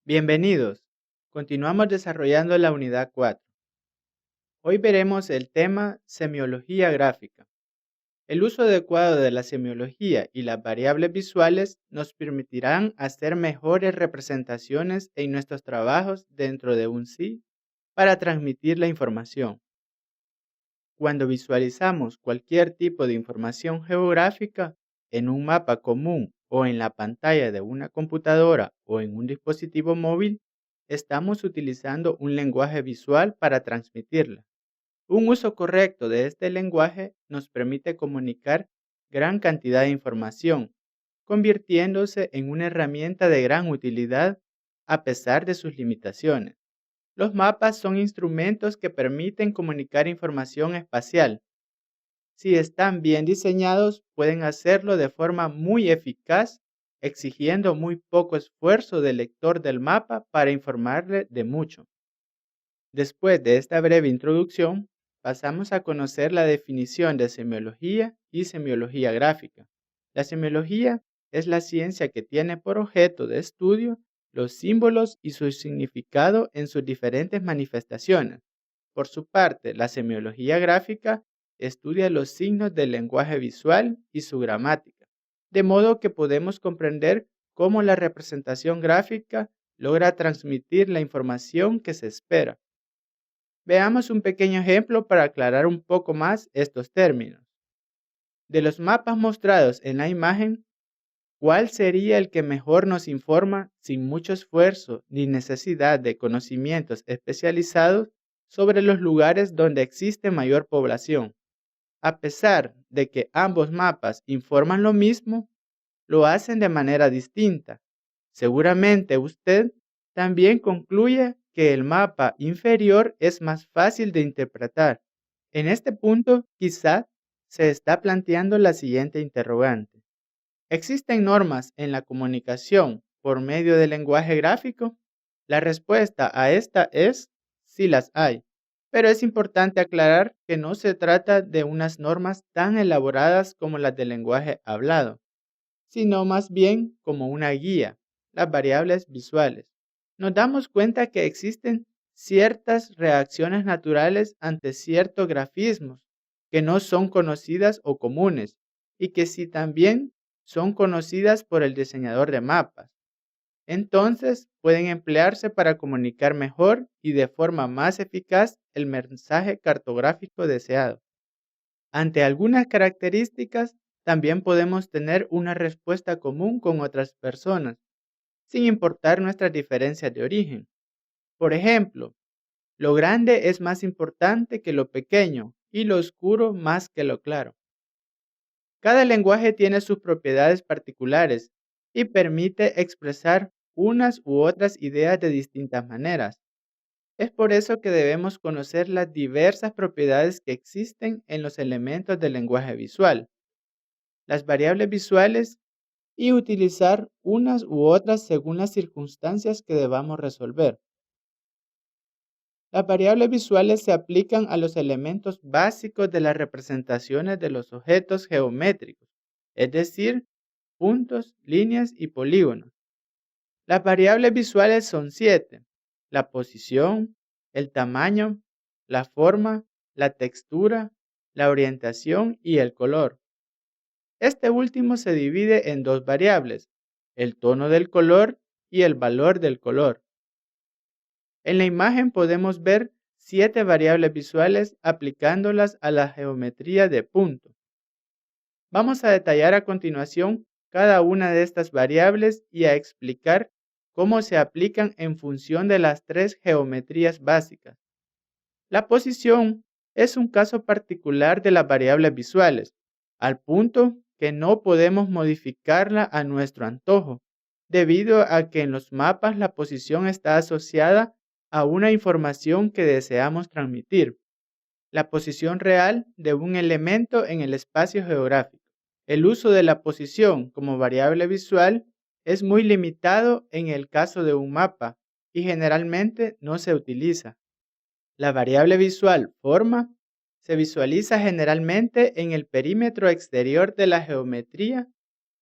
Bienvenidos. Continuamos desarrollando la unidad 4. Hoy veremos el tema semiología gráfica. El uso adecuado de la semiología y las variables visuales nos permitirán hacer mejores representaciones en nuestros trabajos dentro de un sí para transmitir la información. Cuando visualizamos cualquier tipo de información geográfica en un mapa común o en la pantalla de una computadora o en un dispositivo móvil, estamos utilizando un lenguaje visual para transmitirla. Un uso correcto de este lenguaje nos permite comunicar gran cantidad de información, convirtiéndose en una herramienta de gran utilidad a pesar de sus limitaciones. Los mapas son instrumentos que permiten comunicar información espacial. Si están bien diseñados, pueden hacerlo de forma muy eficaz, exigiendo muy poco esfuerzo del lector del mapa para informarle de mucho. Después de esta breve introducción, pasamos a conocer la definición de semiología y semiología gráfica. La semiología es la ciencia que tiene por objeto de estudio los símbolos y su significado en sus diferentes manifestaciones. Por su parte, la semiología gráfica estudia los signos del lenguaje visual y su gramática, de modo que podemos comprender cómo la representación gráfica logra transmitir la información que se espera. Veamos un pequeño ejemplo para aclarar un poco más estos términos. De los mapas mostrados en la imagen, ¿cuál sería el que mejor nos informa sin mucho esfuerzo ni necesidad de conocimientos especializados sobre los lugares donde existe mayor población? A pesar de que ambos mapas informan lo mismo, lo hacen de manera distinta. Seguramente usted también concluye que el mapa inferior es más fácil de interpretar. En este punto, quizá se está planteando la siguiente interrogante. ¿Existen normas en la comunicación por medio del lenguaje gráfico? La respuesta a esta es sí las hay, pero es importante aclarar que no se trata de unas normas tan elaboradas como las del lenguaje hablado, sino más bien como una guía, las variables visuales. Nos damos cuenta que existen ciertas reacciones naturales ante ciertos grafismos que no son conocidas o comunes y que sí también son conocidas por el diseñador de mapas. Entonces pueden emplearse para comunicar mejor y de forma más eficaz el mensaje cartográfico deseado. Ante algunas características, también podemos tener una respuesta común con otras personas, sin importar nuestras diferencias de origen. Por ejemplo, lo grande es más importante que lo pequeño y lo oscuro más que lo claro. Cada lenguaje tiene sus propiedades particulares y permite expresar unas u otras ideas de distintas maneras. Es por eso que debemos conocer las diversas propiedades que existen en los elementos del lenguaje visual, las variables visuales y utilizar unas u otras según las circunstancias que debamos resolver. Las variables visuales se aplican a los elementos básicos de las representaciones de los objetos geométricos, es decir, puntos, líneas y polígonos. Las variables visuales son 7: la posición, el tamaño, la forma, la textura, la orientación y el color. Este último se divide en dos variables, el tono del color y el valor del color. En la imagen podemos ver 7 variables visuales aplicándolas a la geometría de punto. Vamos a detallar a continuación cada una de estas variables y a explicar cómo se aplican en función de las 3 geometrías básicas. La posición es un caso particular de las variables visuales, al punto que no podemos modificarla a nuestro antojo, debido a que en los mapas la posición está asociada a una información que deseamos transmitir, la posición real de un elemento en el espacio geográfico. El uso de la posición como variable visual es muy limitado en el caso de un mapa y generalmente no se utiliza. La variable visual forma se visualiza generalmente en el perímetro exterior de la geometría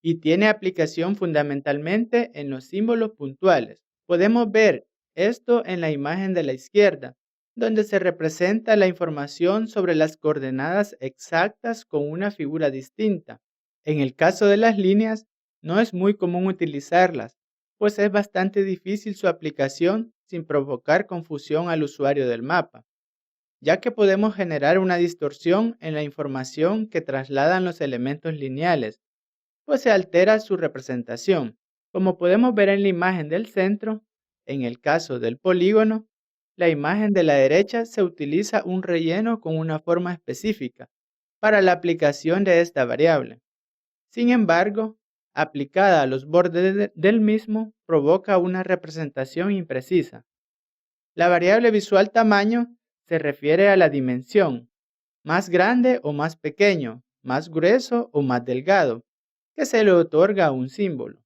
y tiene aplicación fundamentalmente en los símbolos puntuales, Podemos ver esto en la imagen de la izquierda, donde se representa la información sobre las coordenadas exactas con una figura distinta. En el caso de las líneas, no es muy común utilizarlas, pues es bastante difícil su aplicación sin provocar confusión al usuario del mapa, ya que podemos generar una distorsión en la información que trasladan los elementos lineales, pues se altera su representación. Como podemos ver en la imagen del centro, en el caso del polígono, la imagen de la derecha se utiliza un relleno con una forma específica para la aplicación de esta variable. Sin embargo, aplicada a los bordes del mismo, provoca una representación imprecisa. La variable visual tamaño se refiere a la dimensión, más grande o más pequeño, más grueso o más delgado, que se le otorga a un símbolo.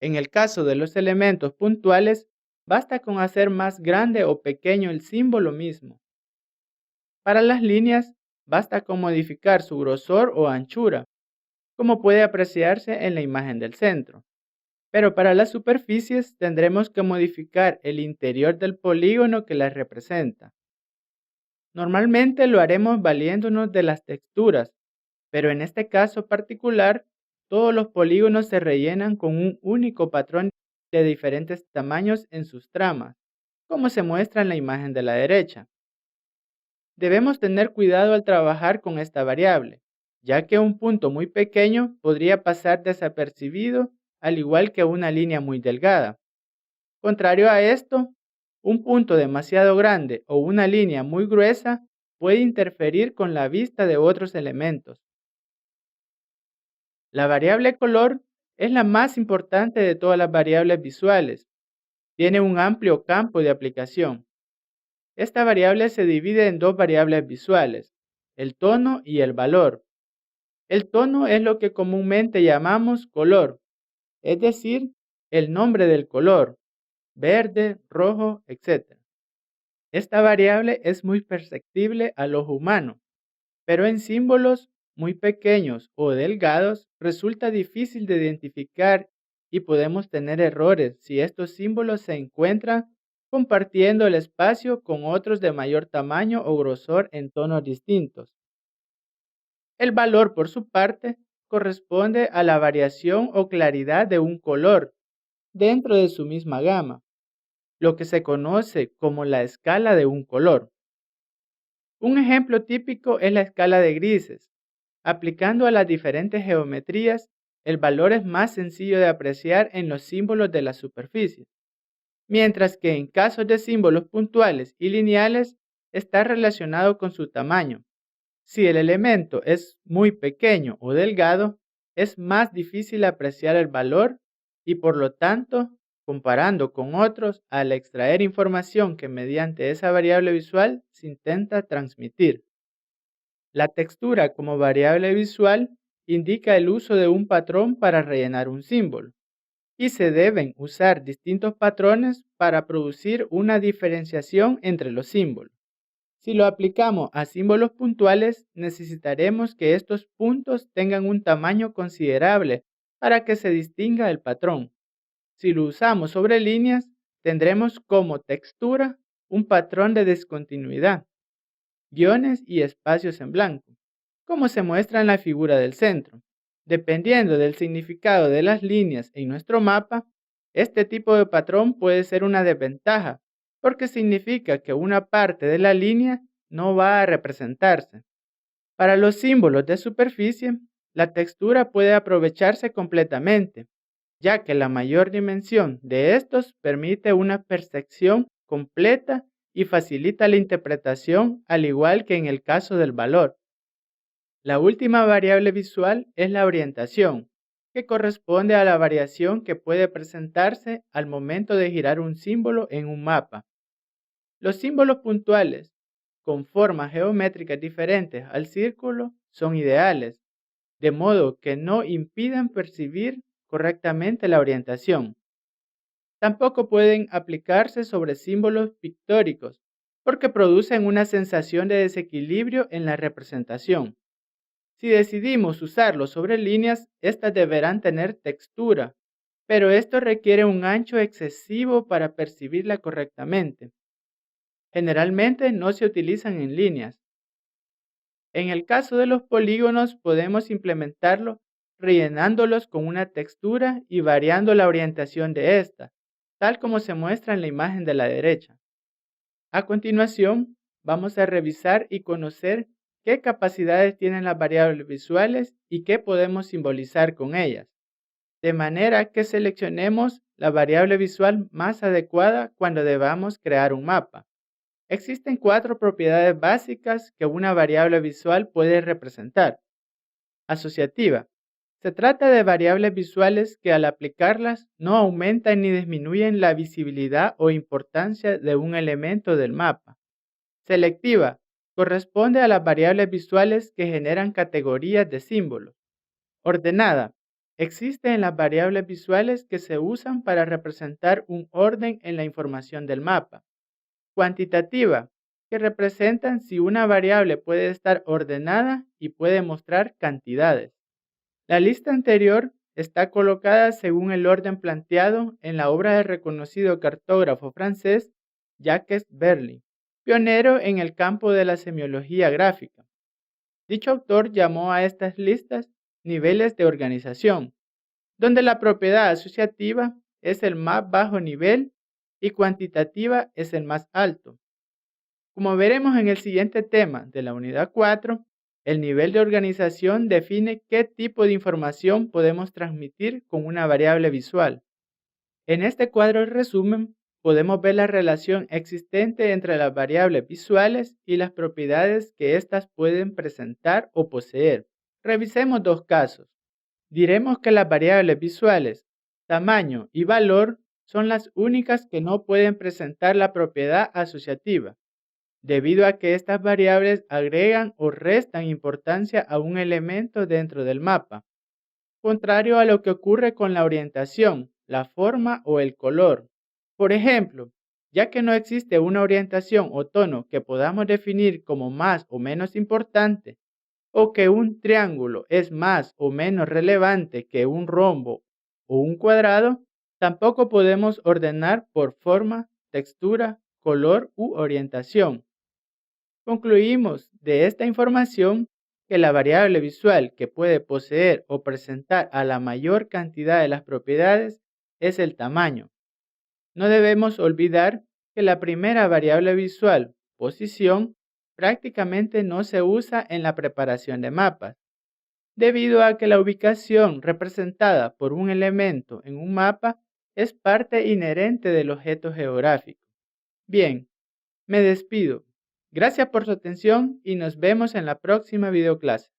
En el caso de los elementos puntuales, basta con hacer más grande o pequeño el símbolo mismo. Para las líneas, basta con modificar su grosor o anchura, como puede apreciarse en la imagen del centro. Pero para las superficies tendremos que modificar el interior del polígono que las representa. Normalmente lo haremos valiéndonos de las texturas, pero en este caso particular, todos los polígonos se rellenan con un único patrón de diferentes tamaños en sus tramas, como se muestra en la imagen de la derecha. Debemos tener cuidado al trabajar con esta variable, ya que un punto muy pequeño podría pasar desapercibido, al igual que una línea muy delgada. Contrario a esto, un punto demasiado grande o una línea muy gruesa puede interferir con la vista de otros elementos. La variable color es la más importante de todas las variables visuales. Tiene un amplio campo de aplicación. Esta variable se divide en dos variables visuales, el tono y el valor. El tono es lo que comúnmente llamamos color, es decir, el nombre del color, verde, rojo, etc. Esta variable es muy perceptible al ojo humano, pero en símbolos muy pequeños o delgados resulta difícil de identificar y podemos tener errores si estos símbolos se encuentran compartiendo el espacio con otros de mayor tamaño o grosor en tonos distintos. El valor, por su parte, corresponde a la variación o claridad de un color dentro de su misma gama, lo que se conoce como la escala de un color. Un ejemplo típico es la escala de grises. Aplicando a las diferentes geometrías, el valor es más sencillo de apreciar en los símbolos de la superficie, mientras que en casos de símbolos puntuales y lineales está relacionado con su tamaño. Si el elemento es muy pequeño o delgado, es más difícil apreciar el valor y por lo tanto, comparando con otros, al extraer información que mediante esa variable visual se intenta transmitir. La textura como variable visual indica el uso de un patrón para rellenar un símbolo, y se deben usar distintos patrones para producir una diferenciación entre los símbolos. Si lo aplicamos a símbolos puntuales, necesitaremos que estos puntos tengan un tamaño considerable para que se distinga el patrón. Si lo usamos sobre líneas, tendremos como textura un patrón de discontinuidad, guiones y espacios en blanco, como se muestra en la figura del centro. Dependiendo del significado de las líneas en nuestro mapa, este tipo de patrón puede ser una desventaja, porque significa que una parte de la línea no va a representarse. Para los símbolos de superficie, la textura puede aprovecharse completamente, ya que la mayor dimensión de estos permite una percepción completa y facilita la interpretación, al igual que en el caso del valor. La última variable visual es la orientación, que corresponde a la variación que puede presentarse al momento de girar un símbolo en un mapa. Los símbolos puntuales, con formas geométricas diferentes al círculo, son ideales, de modo que no impidan percibir correctamente la orientación. Tampoco pueden aplicarse sobre símbolos pictóricos, porque producen una sensación de desequilibrio en la representación. Si decidimos usarlos sobre líneas, estas deberán tener textura, pero esto requiere un ancho excesivo para percibirla correctamente. Generalmente no se utilizan en líneas. En el caso de los polígonos podemos implementarlo rellenándolos con una textura y variando la orientación de esta, tal como se muestra en la imagen de la derecha. A continuación, vamos a revisar y conocer qué capacidades tienen las variables visuales y qué podemos simbolizar con ellas, de manera que seleccionemos la variable visual más adecuada cuando debamos crear un mapa. Existen 4 propiedades básicas que una variable visual puede representar. Asociativa. Se trata de variables visuales que al aplicarlas no aumentan ni disminuyen la visibilidad o importancia de un elemento del mapa. Selectiva. Corresponde a las variables visuales que generan categorías de símbolos. Ordenada. Existen las variables visuales que se usan para representar un orden en la información del mapa. Cuantitativa, que representan si una variable puede estar ordenada y puede mostrar cantidades. La lista anterior está colocada según el orden planteado en la obra del reconocido cartógrafo francés Jacques Berly, pionero en el campo de la semiología gráfica. Dicho autor llamó a estas listas niveles de organización, donde la propiedad asociativa es el más bajo nivel y cuantitativa es el más alto. Como veremos en el siguiente tema de la unidad 4, el nivel de organización define qué tipo de información podemos transmitir con una variable visual. En este cuadro de resumen, podemos ver la relación existente entre las variables visuales y las propiedades que éstas pueden presentar o poseer. Revisemos 2 casos. Diremos que las variables visuales, tamaño y valor, son las únicas que no pueden presentar la propiedad asociativa, debido a que estas variables agregan o restan importancia a un elemento dentro del mapa, contrario a lo que ocurre con la orientación, la forma o el color. Por ejemplo, ya que no existe una orientación o tono que podamos definir como más o menos importante, o que un triángulo es más o menos relevante que un rombo o un cuadrado, tampoco podemos ordenar por forma, textura, color u orientación. Concluimos de esta información que la variable visual que puede poseer o presentar a la mayor cantidad de las propiedades es el tamaño. No debemos olvidar que la primera variable visual, posición, prácticamente no se usa en la preparación de mapas, debido a que la ubicación representada por un elemento en un mapa es parte inherente del objeto geográfico. Bien, me despido. Gracias por su atención y nos vemos en la próxima videoclase.